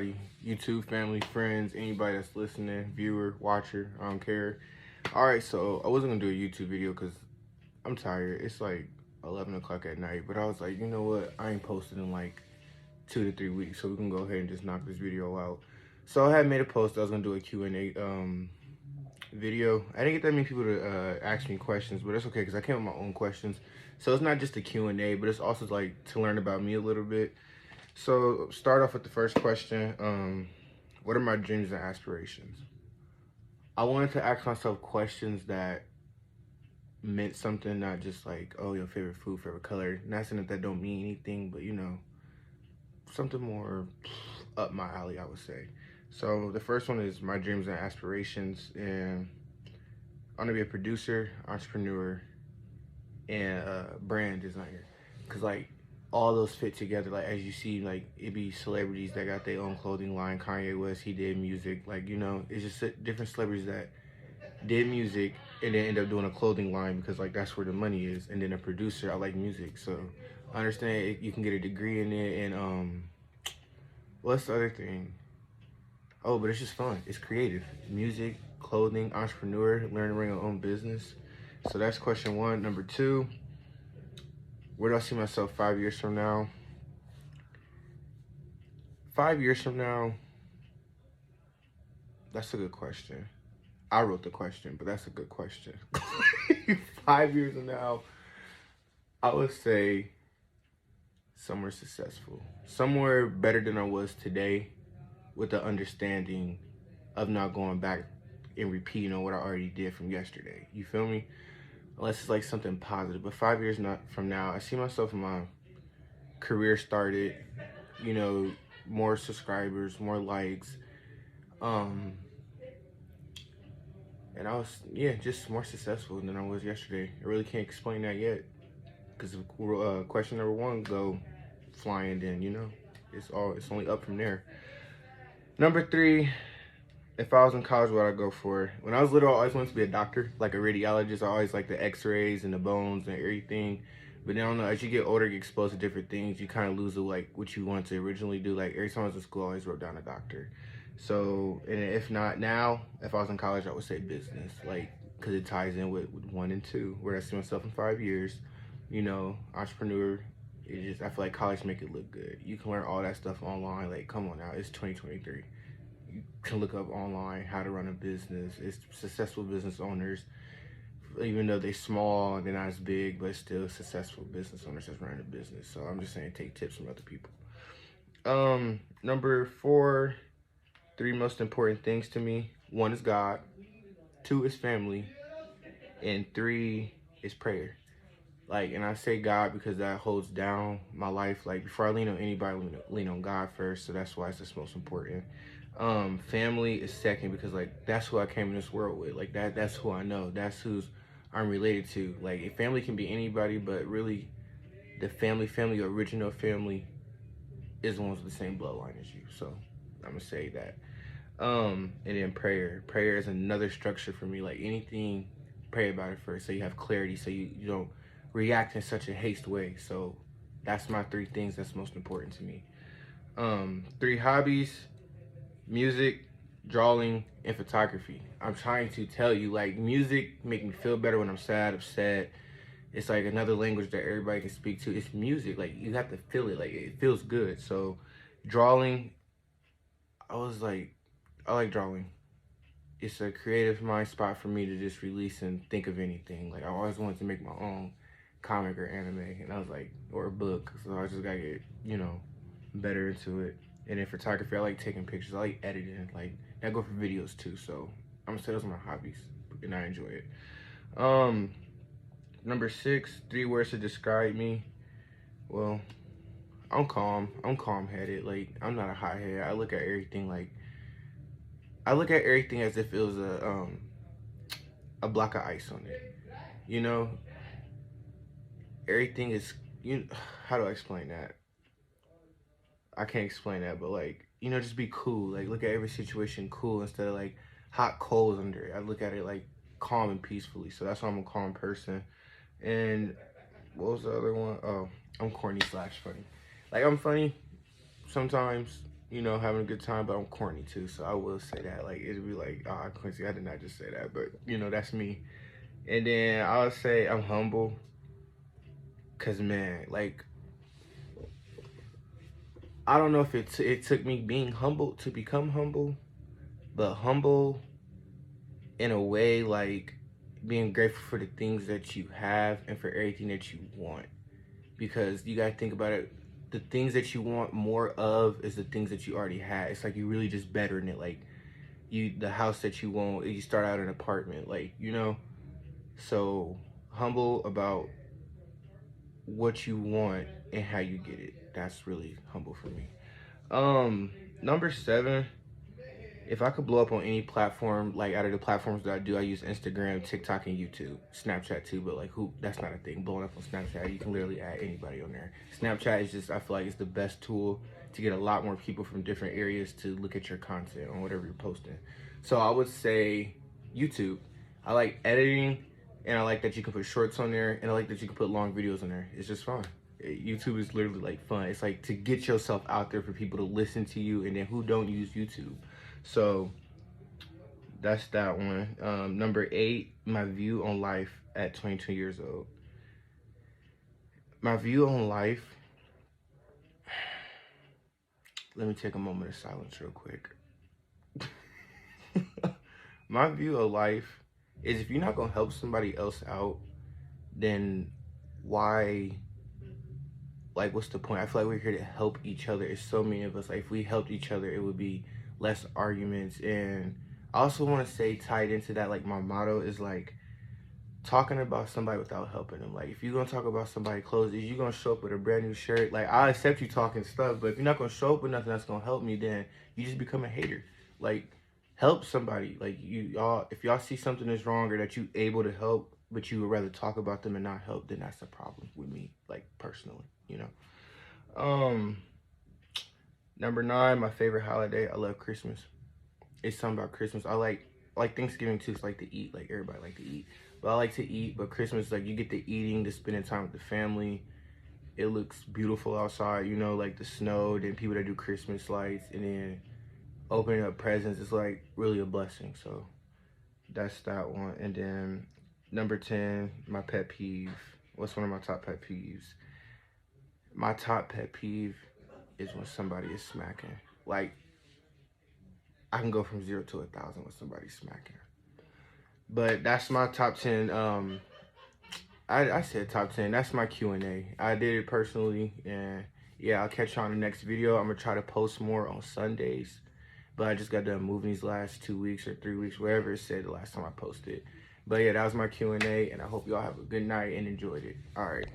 everybody, YouTube family, friends, anybody that's listening, viewer, watcher, I don't care. All right, so I wasn't gonna do a YouTube video because I'm tired. It's like 11 o'clock at night, but I was like, you know what? I ain't posted in like 2 to 3 weeks, so we can go ahead and just knock this video out. So I had made a post. I was gonna do a Q&A video. I didn't get that many people to ask me questions, but it's okay because I came with my own questions. So it's not just a Q&A, but it's also like to learn about me a little bit. So start off with the first question. What are my dreams and aspirations? I wanted to ask myself questions that meant something, not just like, oh, your favorite food, favorite color. Not saying that don't mean anything, but you know, something more up my alley, I would say. So the first one is my dreams and aspirations, and I want to be a producer, entrepreneur, and brand designer. Cause like all those fit together. Like as you see, like it be celebrities that got their own clothing line. Kanye West, he did music. Like you know, it's just different celebrities that did music and then end up doing a clothing line because like that's where the money is. And then a producer, I like music, so I understand you can get a degree in it. And what's the other thing? Oh, but it's just fun. It's creative. Music, clothing, entrepreneur, learn to run your own business. So that's question one. Number two, where do I see myself 5 years from now? 5 years from now, that's a good question. I wrote the question, but that's a good question. 5 years from now, I would say somewhere successful. Somewhere better than I was today with the understanding of not going back and repeating on what I already did from yesterday. You feel me? Unless it's like something positive. But 5 years not from now, I see myself in my career started, you know, more subscribers, more likes, and I was, yeah, just more successful than I was yesterday. I really can't explain that yet, because question number one go flying, then you know, it's only up from there. Number three, if I was in college, what I'd go for? When I was little, I always wanted to be a doctor, like a radiologist. I always like the X-rays and the bones and everything. But then I don't know, as you get older, you get exposed to different things. You kind of lose like what you wanted to originally do. Like every time I was in school, I always wrote down a doctor. So, and if not now, if I was in college, I would say business, like because it ties in with one and two, where I see myself in 5 years. You know, entrepreneur. It just, I feel like college make it look good. You can learn all that stuff online. Like, come on now, it's 2023. You can look up online how to run a business. It's successful business owners, even though they're small, they're not as big, but still successful business owners that's running a business. So I'm just saying, take tips from other people. Number four, three most important things to me. One is God, two is family, and three is prayer. Like, and I say God because that holds down my life. Like before I lean on anybody, lean on God first. So that's why it's the most important. Family is second because like that's who I came in this world with. Like that's who I know. That's who's I'm related to. Like a family can be anybody, but really the family, original family is the ones with the same bloodline as you. So I'm gonna say that. And then prayer. Prayer is another structure for me. Like anything, pray about it first so you have clarity, so you don't react in such a haste way. So that's my three things that's most important to me. Three hobbies: music, drawing, and photography. I'm trying to tell you, like, music make me feel better when I'm sad, upset. It's like another language that everybody can speak to. It's music. Like, you have to feel it. Like, it feels good. So, drawing, I was like, I like drawing. It's a creative mind spot for me to just release and think of anything. Like, I always wanted to make my own comic or anime, and I was like, or a book. So I just gotta get, you know, better into it. And in photography, I like taking pictures. I like editing. Like, I go for videos too. So I'm gonna say those are my hobbies, and I enjoy it. Number six, three words to describe me. Well, I'm calm. I'm calm-headed. Like, I'm not a hothead. I look at everything like as if it was a block of ice on it. You know, everything is, you. How do I explain that? I can't explain that, but like, you know, just be cool. Like, look at every situation cool instead of like hot coals under it. I look at it like calm and peacefully. So that's why I'm a calm person. And what was the other one? Oh, I'm corny slash funny. Like, I'm funny sometimes, you know, having a good time, but I'm corny too, so I will say that. Like, it'd be like, ah, Quincy, I did not just say that, but you know, that's me. And then I'll say I'm humble, cause man, like, I don't know if it took me being humble to become humble, but humble in a way like being grateful for the things that you have and for everything that you want. Because you gotta think about it, the things that you want more of is the things that you already had. It's like you really just bettering it. Like the house that you want, you start out an apartment, like, you know. So humble about what you want and how you get it. That's really humble for me. Number 7, if I could blow up on any platform, like out of the platforms that I do, I use Instagram, TikTok, and YouTube. Snapchat too, but like that's not a thing. Blowing up on Snapchat, you can literally add anybody on there. Snapchat is just, I feel like it's the best tool to get a lot more people from different areas to look at your content on whatever you're posting. So I would say YouTube. I like editing, and I like that you can put shorts on there, and I like that you can put long videos on there. It's just fun. YouTube is literally like fun. It's like to get yourself out there for people to listen to you, and then who don't use YouTube. So that's that one. Number 8, my view on life at 22 years old. My view on life, let me take a moment of silence real quick. My view of life is, if you're not gonna help somebody else out, then why, like, what's the point? I feel like we're here to help each other. It's so many of us. Like, if we helped each other, it would be less arguments. And I also want to say, tied into that, like, my motto is like talking about somebody without helping them. Like, if you're gonna talk about somebody's clothes, is you gonna show up with a brand new shirt? Like, I accept you talking stuff, but if you're not gonna show up with nothing that's gonna help me, then you just become a hater. Like, help somebody. Like, if y'all see something that's wrong or that you able to help, but you would rather talk about them and not help, then that's a problem with me, like, personally, you know. Number 9, my favorite holiday. I love Christmas. It's something about Christmas. I like Thanksgiving too. It's like to eat. Like, everybody like to eat, but I like to eat. But Christmas, like, you get the eating, the spending time with the family. It looks beautiful outside, you know, like the snow. Then people that do Christmas lights, and then opening up presents is like really a blessing. So that's that one. And then number 10, my pet peeve. What's one of my top pet peeves? My top pet peeve is when somebody is smacking. Like, I can go from 0 to 1,000 with somebody smacking. But that's my top 10. I said top 10. That's my Q&A. I did it personally, and yeah, I'll catch you on the next video. I'm gonna try to post more on Sundays, but I just got done moving these last 2 weeks or 3 weeks, wherever it said the last time I posted. But yeah, that was my Q&A, and I hope y'all have a good night and enjoyed it. All right.